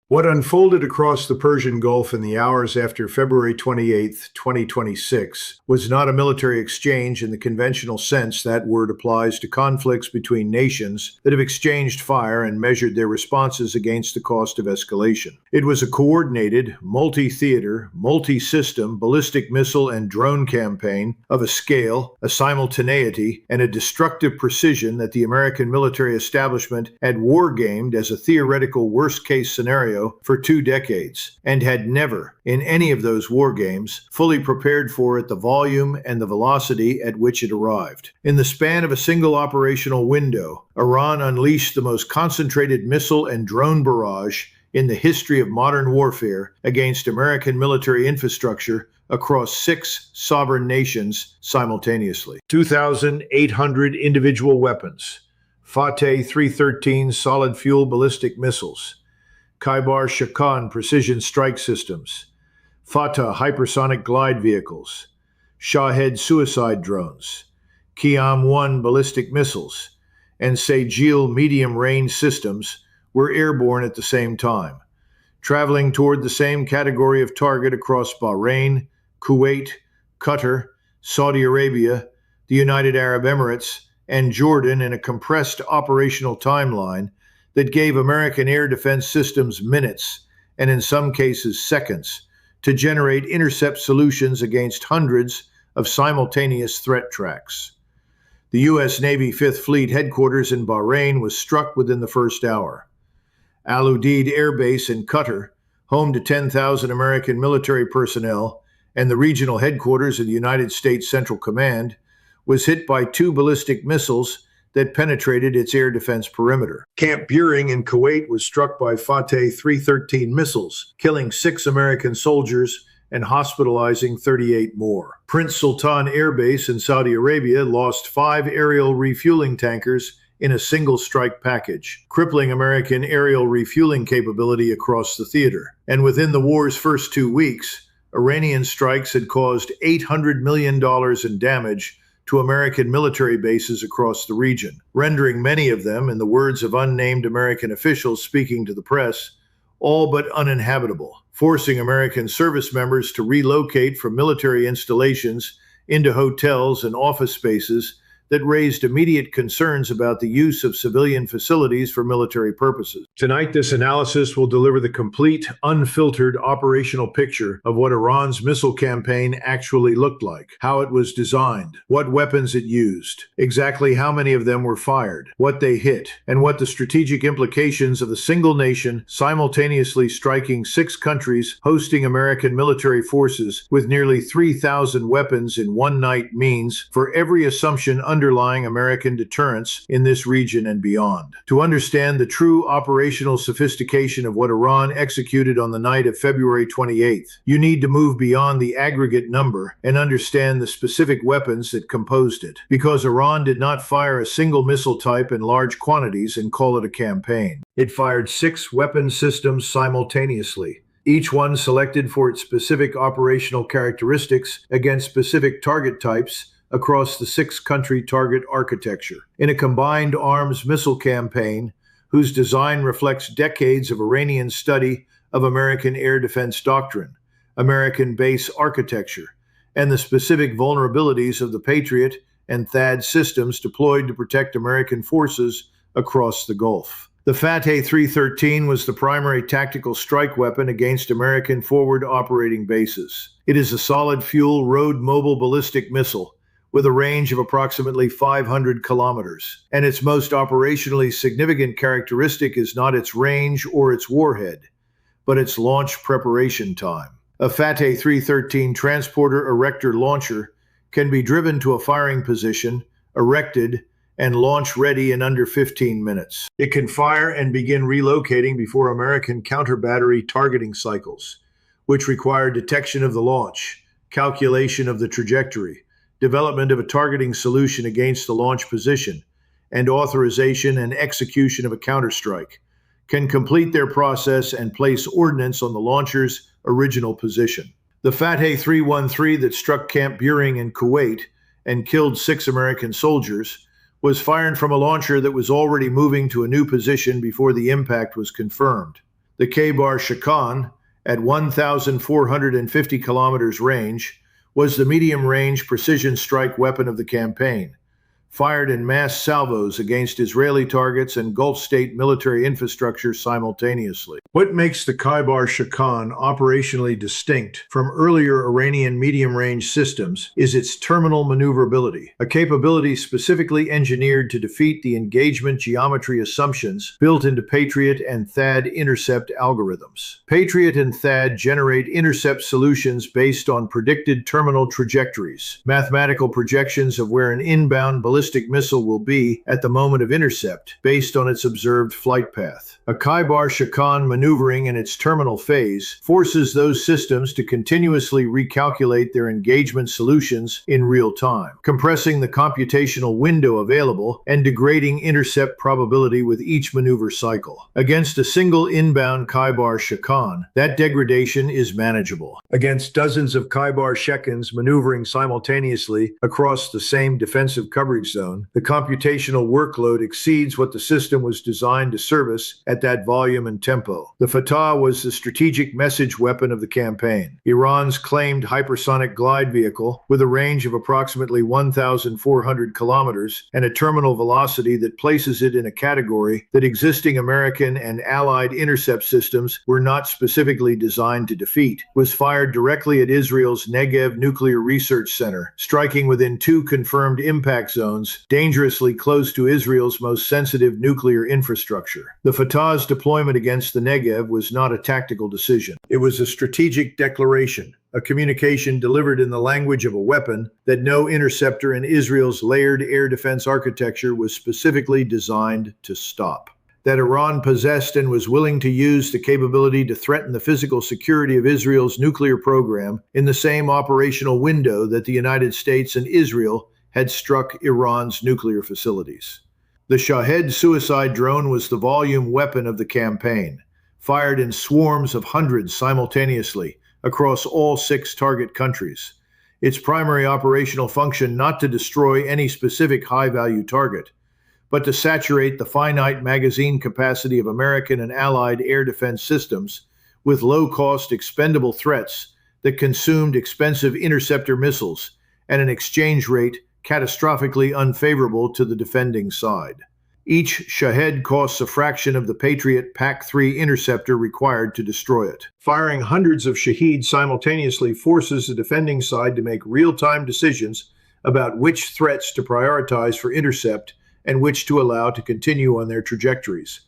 What unfolded across the Persian Gulf in the hours after February 28, 2026, was not a military exchange in the conventional sense that word applies to conflicts between nations that have exchanged fire and measured their responses against the cost of escalation. It was a coordinated, multi-theater, multi-system ballistic missile and drone campaign of a scale, a simultaneity, and a destructive precision that the American military establishment had wargamed as a theoretical worst-case scenario for 2 decades, and had never, in any of those war games, fully prepared for it the volume and the velocity at which it arrived. In the span of a single operational window, Iran unleashed the most concentrated missile and drone barrage in the history of modern warfare against American military infrastructure across 6 sovereign nations simultaneously. 2,800 individual weapons, Fateh 313 solid-fuel ballistic missiles, Kheibar Shakan precision strike systems, Fateh hypersonic glide vehicles, Shahed suicide drones, Qiyam-1 ballistic missiles, and Sejil medium-range systems were airborne at the same time, traveling toward the same category of target across Bahrain, Kuwait, Qatar, Saudi Arabia, the United Arab Emirates, and Jordan in a compressed operational timeline that gave American air defense systems minutes, and in some cases seconds, to generate intercept solutions against hundreds of simultaneous threat tracks. The U.S. Navy Fifth Fleet headquarters in Bahrain was struck within the first hour. Al Udeid Air Base in Qatar, home to 10,000 American military personnel, and the regional headquarters of the United States Central Command, was hit by 2 ballistic missiles that penetrated its air defense perimeter. Camp Buehring in Kuwait was struck by Fateh 313 missiles, killing 6 American soldiers and hospitalizing 38 more. Prince Sultan Air Base in Saudi Arabia lost 5 aerial refueling tankers in a single strike package, crippling American aerial refueling capability across the theater. And within the war's first 2 weeks, Iranian strikes had caused $800 million in damage to American military bases across the region, rendering many of them, in the words of unnamed American officials speaking to the press, all but uninhabitable, forcing American service members to relocate from military installations into hotels and office spaces that raised immediate concerns about the use of civilian facilities for military purposes. Tonight, this analysis will deliver the complete, unfiltered operational picture of what Iran's missile campaign actually looked like, how it was designed, what weapons it used, exactly how many of them were fired, what they hit, and what the strategic implications of the single nation simultaneously striking 6 countries hosting American military forces with nearly 3,000 weapons in one night means for every assumption underlying American deterrence in this region and beyond. To understand the true operational sophistication of what Iran executed on the night of February 28th, you need to move beyond the aggregate number and understand the specific weapons that composed it. Because Iran did not fire a single missile type in large quantities and call it a campaign. It fired 6 weapon systems simultaneously, each one selected for its specific operational characteristics against specific target types across the 6-country target architecture, in a combined arms missile campaign whose design reflects decades of Iranian study of American air defense doctrine, American base architecture, and the specific vulnerabilities of the Patriot and THAAD systems deployed to protect American forces across the Gulf. The Fateh 313 was the primary tactical strike weapon against American forward operating bases. It is a solid-fuel road-mobile ballistic missile with a range of approximately 500 kilometers. And its most operationally significant characteristic is not its range or its warhead, but its launch preparation time. A Fateh 313 transporter erector launcher can be driven to a firing position, erected, and launch ready in under 15 minutes. It can fire and begin relocating before American counter-battery targeting cycles, which require detection of the launch, calculation of the trajectory, development of a targeting solution against the launch position, and authorization and execution of a counterstrike, can complete their process and place ordnance on the launcher's original position. The Fateh 313 that struck Camp Buehring in Kuwait and killed 6 American soldiers was fired from a launcher that was already moving to a new position before the impact was confirmed. The Kheibar Shikan, at 1,450 kilometers range, was the medium-range precision strike weapon of the campaign, fired in mass salvos against Israeli targets and Gulf state military infrastructure simultaneously. What makes the Kheibar Shikan operationally distinct from earlier Iranian medium-range systems is its terminal maneuverability, a capability specifically engineered to defeat the engagement geometry assumptions built into Patriot and THAAD intercept algorithms. Patriot and THAAD generate intercept solutions based on predicted terminal trajectories, mathematical projections of where an inbound ballistic missile will be at the moment of intercept based on its observed flight path. A Kheibar Shikan maneuvering in its terminal phase forces those systems to continuously recalculate their engagement solutions in real time, compressing the computational window available and degrading intercept probability with each maneuver cycle. Against a single inbound Kheibar Shikan, that degradation is manageable. Against dozens of Kheibar Shikans maneuvering simultaneously across the same defensive coverage zone, the computational workload exceeds what the system was designed to service at that volume and tempo. The Fateh was the strategic message weapon of the campaign, Iran's claimed hypersonic glide vehicle with a range of approximately 1,400 kilometers and a terminal velocity that places it in a category that existing American and Allied intercept systems were not specifically designed to defeat, was fired directly at Israel's Negev Nuclear Research Center, striking within 2 confirmed impact zones dangerously close to Israel's most sensitive nuclear infrastructure. The Fateh's deployment against the Negev was not a tactical decision. It was a strategic declaration, a communication delivered in the language of a weapon that no interceptor in Israel's layered air defense architecture was specifically designed to stop. That Iran possessed and was willing to use the capability to threaten the physical security of Israel's nuclear program in the same operational window that the United States and Israel had struck Iran's nuclear facilities. The Shahed suicide drone was the volume weapon of the campaign, fired in swarms of hundreds simultaneously across all 6 target countries. Its primary operational function not to destroy any specific high-value target, but to saturate the finite magazine capacity of American and Allied air defense systems with low-cost expendable threats that consumed expensive interceptor missiles at an exchange rate catastrophically unfavorable to the defending side. Each Shahed costs a fraction of the Patriot PAC-3 interceptor required to destroy it. Firing hundreds of Shahed simultaneously forces the defending side to make real-time decisions about which threats to prioritize for intercept and which to allow to continue on their trajectories.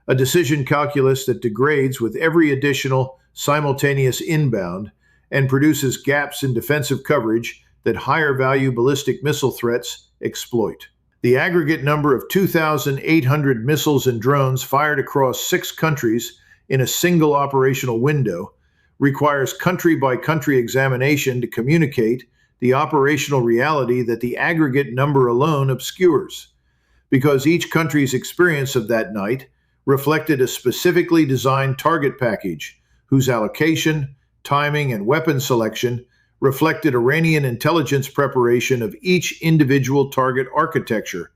A decision calculus that degrades with every additional simultaneous inbound and produces gaps in defensive coverage that higher-value ballistic missile threats exploit. The aggregate number of 2,800 missiles and drones fired across 6 countries in a single operational window requires country-by-country examination to communicate the operational reality that the aggregate number alone obscures, because each country's experience of that night reflected a specifically designed target package whose allocation, timing, and weapon selection reflected Iranian intelligence preparation of each individual target architecture,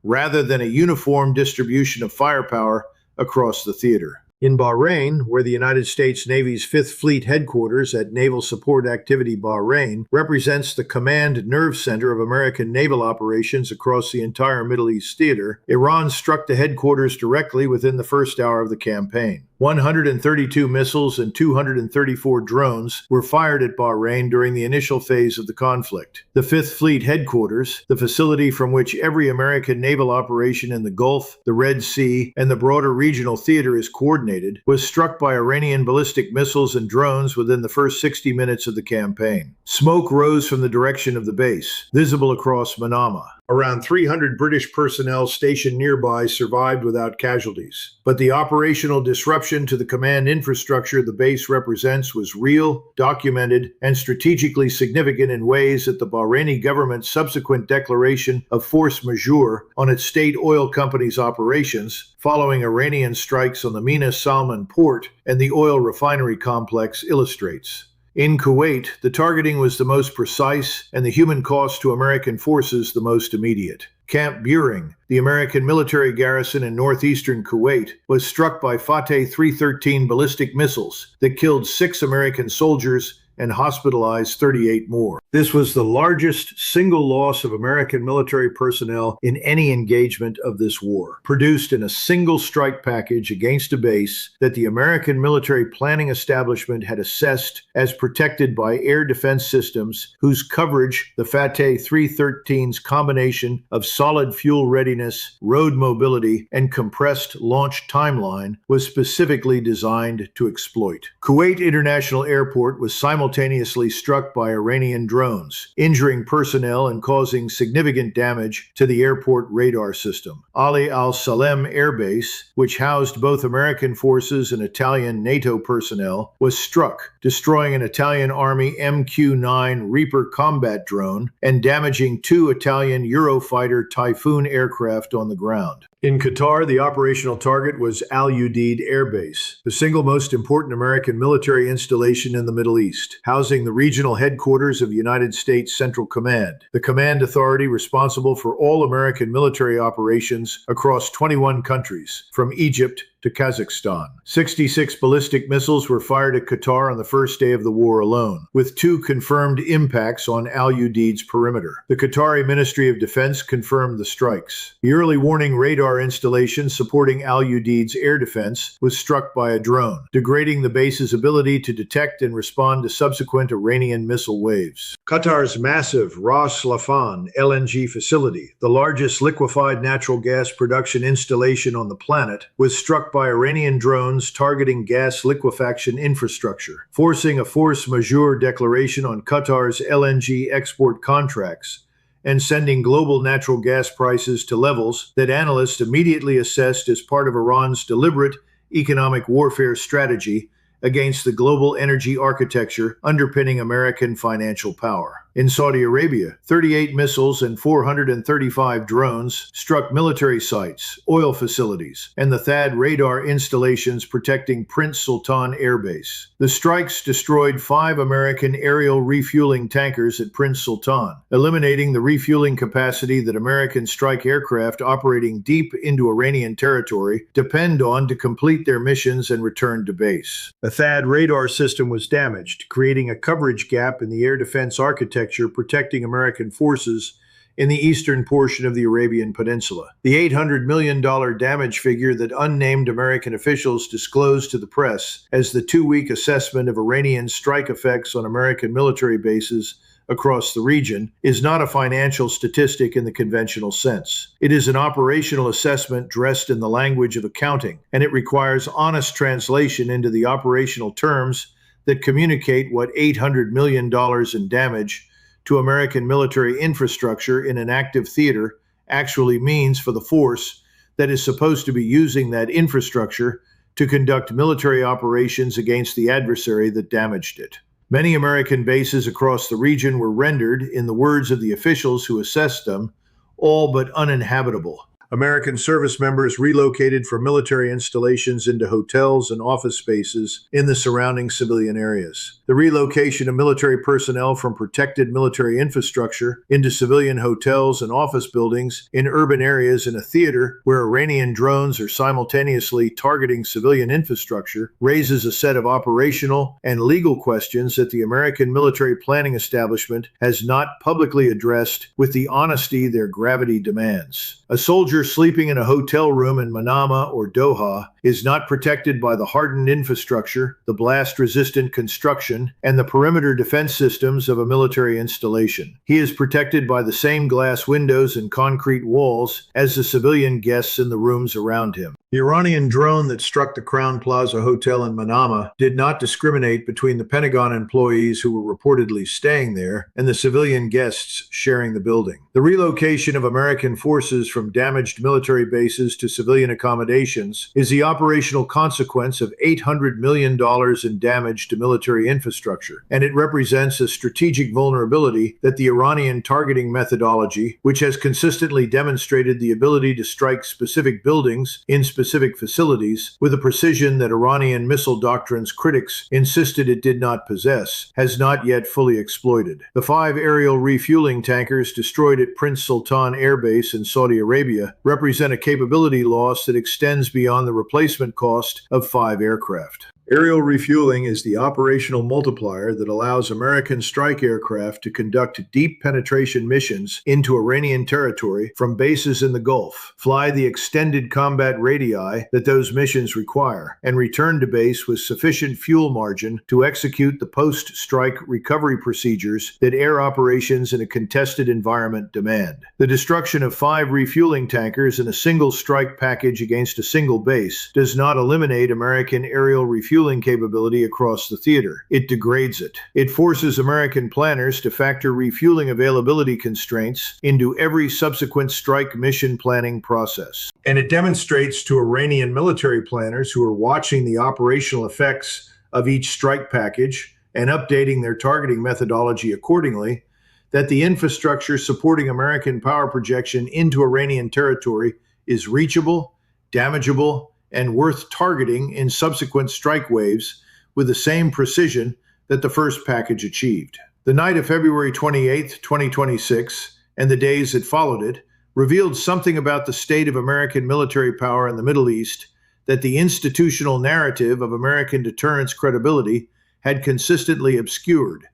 rather than a uniform distribution of firepower across the theater. In Bahrain, where the United States Navy's 5th Fleet headquarters at Naval Support Activity Bahrain represents the command nerve center of American naval operations across the entire Middle East theater, Iran struck the headquarters directly within the first hour of the campaign. 132 missiles and 234 drones were fired at Bahrain during the initial phase of the conflict. The 5th Fleet headquarters, the facility from which every American naval operation in the Gulf, the Red Sea, and the broader regional theater is coordinated, was struck by Iranian ballistic missiles and drones within the first 60 minutes of the campaign. Smoke rose from the direction of the base, visible across Manama. Around 300 British personnel stationed nearby survived without casualties. But the operational disruption to the command infrastructure the base represents was real, documented, and strategically significant in ways that the Bahraini government's subsequent declaration of force majeure on its state oil company's operations, following Iranian strikes on the Mina Salman port and the oil refinery complex, illustrates. In Kuwait, the targeting was the most precise and the human cost to American forces the most immediate. Camp Buehring, the American military garrison in northeastern Kuwait, was struck by Fateh 313 ballistic missiles that killed 6 American soldiers and hospitalized 38 more. This was the largest single loss of American military personnel in any engagement of this war, produced in a single strike package against a base that the American military planning establishment had assessed as protected by air defense systems whose coverage the Fateh 313's combination of solid fuel readiness, road mobility, and compressed launch timeline was specifically designed to exploit. Kuwait International Airport was simultaneously struck by Iranian drones, injuring personnel and causing significant damage to the airport radar system. Ali al-Salem Air Base, which housed both American forces and Italian NATO personnel, was struck, destroying an Italian Army MQ-9 Reaper combat drone and damaging 2 Italian Eurofighter Typhoon aircraft on the ground. In Qatar, the operational target was Al Udeid Air Base, the single most important American military installation in the Middle East, housing the regional headquarters of United States Central Command, the command authority responsible for all American military operations across 21 countries, from Egypt to Kazakhstan. 66 ballistic missiles were fired at Qatar on the first day of the war alone, with 2 confirmed impacts on Al Udeid's perimeter. The Qatari Ministry of Defense confirmed the strikes. The early warning radar installation supporting Al Udeid's air defense was struck by a drone, degrading the base's ability to detect and respond to subsequent Iranian missile waves. Qatar's massive Ras Laffan LNG facility, the largest liquefied natural gas production installation on the planet, was struck by Iranian drones targeting gas liquefaction infrastructure, forcing a force majeure declaration on Qatar's LNG export contracts and sending global natural gas prices to levels that analysts immediately assessed as part of Iran's deliberate economic warfare strategy against the global energy architecture underpinning American financial power. In Saudi Arabia, 38 missiles and 435 drones struck military sites, oil facilities, and the THAAD radar installations protecting Prince Sultan Air Base. The strikes destroyed 5 American aerial refueling tankers at Prince Sultan, eliminating the refueling capacity that American strike aircraft operating deep into Iranian territory depend on to complete their missions and return to base. The THAAD radar system was damaged, creating a coverage gap in the air defense architecture protecting American forces in the eastern portion of the Arabian Peninsula. The $800 million damage figure that unnamed American officials disclosed to the press as the 2-week assessment of Iranian strike effects on American military bases across the region is not a financial statistic in the conventional sense. It is an operational assessment dressed in the language of accounting, and it requires honest translation into the operational terms that communicate what $800 million in damage to American military infrastructure in an active theater actually means for the force that is supposed to be using that infrastructure to conduct military operations against the adversary that damaged it. Many American bases across the region were rendered, in the words of the officials who assessed them, all but uninhabitable. American service members relocated from military installations into hotels and office spaces in the surrounding civilian areas. The relocation of military personnel from protected military infrastructure into civilian hotels and office buildings in urban areas in a theater where Iranian drones are simultaneously targeting civilian infrastructure raises a set of operational and legal questions that the American military planning establishment has not publicly addressed with the honesty their gravity demands. A soldier sleeping in a hotel room in Manama or Doha is not protected by the hardened infrastructure, the blast-resistant construction, and the perimeter defense systems of a military installation. He is protected by the same glass windows and concrete walls as the civilian guests in the rooms around him. The Iranian drone that struck the Crown Plaza Hotel in Manama did not discriminate between the Pentagon employees who were reportedly staying there and the civilian guests sharing the building. The relocation of American forces from damaged damaged military bases to civilian accommodations is the operational consequence of $800 million in damage to military infrastructure, and it represents a strategic vulnerability that the Iranian targeting methodology, which has consistently demonstrated the ability to strike specific buildings in specific facilities with a precision that Iranian missile doctrine's critics insisted it did not possess, has not yet fully exploited. The 5 aerial refueling tankers destroyed at Prince Sultan Air Base in Saudi Arabia represent a capability loss that extends beyond the replacement cost of 5 aircraft. Aerial refueling is the operational multiplier that allows American strike aircraft to conduct deep penetration missions into Iranian territory from bases in the Gulf, fly the extended combat radii that those missions require, and return to base with sufficient fuel margin to execute the post-strike recovery procedures that air operations in a contested environment demand. The destruction of 5 refueling tankers in a single strike package against a single base does not eliminate American aerial refueling capability across the theater. It degrades it. It forces American planners to factor refueling availability constraints into every subsequent strike mission planning process. And it demonstrates to Iranian military planners who are watching the operational effects of each strike package and updating their targeting methodology accordingly that the infrastructure supporting American power projection into Iranian territory is reachable, damageable, and worth targeting in subsequent strike waves with the same precision that the first package achieved. The night of February 28, 2026, and the days that followed it, revealed something about the state of American military power in the Middle East that the institutional narrative of American deterrence credibility had consistently obscured,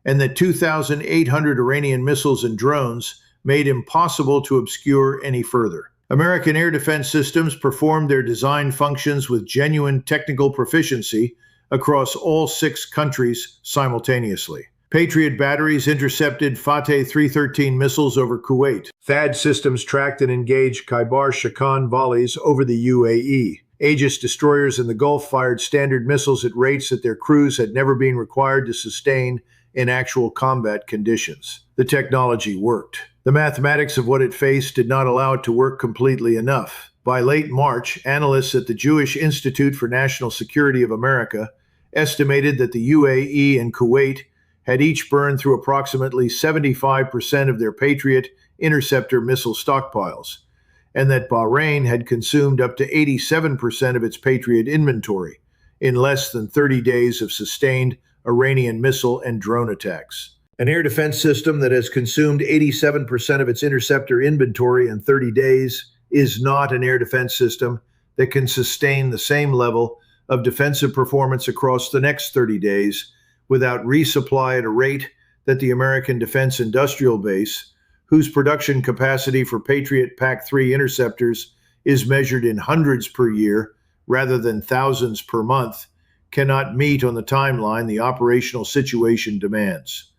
and that 2,800 Iranian missiles and drones made impossible to obscure any further. American air defense systems performed their design functions with genuine technical proficiency across all 6 countries simultaneously. Patriot batteries intercepted Fateh 313 missiles over Kuwait. THAAD systems tracked and engaged Kheibar Shakan volleys over the UAE. Aegis destroyers in the Gulf fired standard missiles at rates that their crews had never been required to sustain in actual combat conditions. The technology worked. The mathematics of what it faced did not allow it to work completely enough. By late March, analysts at the Jewish Institute for National Security of America estimated that the UAE and Kuwait had each burned through approximately 75% of their Patriot interceptor missile stockpiles, and that Bahrain had consumed up to 87% of its Patriot inventory in less than 30 days of sustained Iranian missile and drone attacks. An air defense system that has consumed 87% of its interceptor inventory in 30 days is not an air defense system that can sustain the same level of defensive performance across the next 30 days without resupply at a rate that the American Defense Industrial Base, whose production capacity for Patriot PAC-3 interceptors is measured in hundreds per year rather than thousands per month, cannot meet on the timeline the operational situation demands.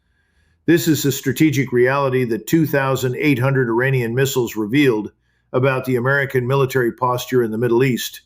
This is the strategic reality that 2,800 Iranian missiles revealed about the American military posture in the Middle East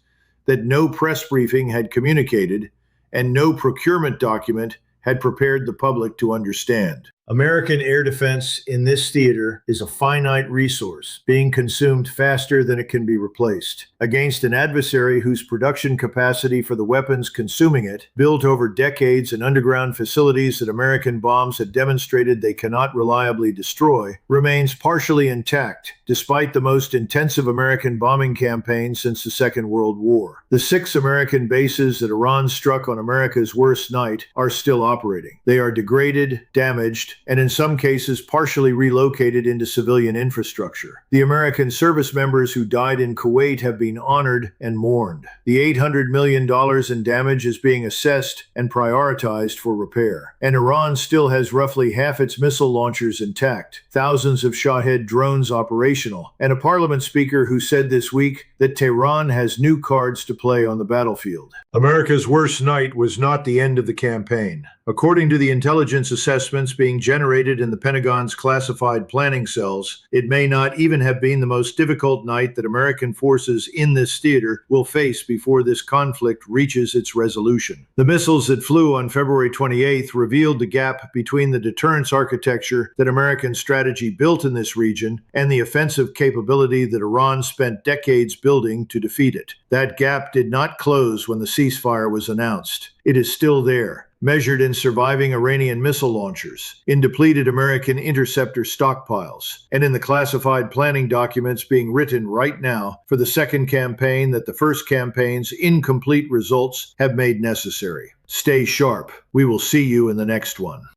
that no press briefing had communicated and no procurement document had prepared the public to understand. American air defense in this theater is a finite resource, being consumed faster than it can be replaced, against an adversary whose production capacity for the weapons consuming it, built over decades in underground facilities that American bombs had demonstrated they cannot reliably destroy, remains partially intact, despite the most intensive American bombing campaign since the Second World War. The 6 American bases that Iran struck on America's worst night are still operating. They are degraded, damaged, and in some cases partially relocated into civilian infrastructure. The American service members who died in Kuwait have been honored and mourned. The $800 million in damage is being assessed and prioritized for repair. And Iran still has roughly half its missile launchers intact, thousands of Shahed drones operational, and a parliament speaker who said this week that Tehran has new cards to play on the battlefield. America's worst night was not the end of the campaign. According to the intelligence assessments being generated in the Pentagon's classified planning cells, it may not even have been the most difficult night that American forces in this theater will face before this conflict reaches its resolution. The missiles that flew on February 28th revealed the gap between the deterrence architecture that American strategy built in this region and the offensive capability that Iran spent decades building to defeat it. That gap did not close when the ceasefire was announced. It is still there, measured in surviving Iranian missile launchers, in depleted American interceptor stockpiles, and in the classified planning documents being written right now for the second campaign that the first campaign's incomplete results have made necessary. Stay sharp. We will see you in the next one.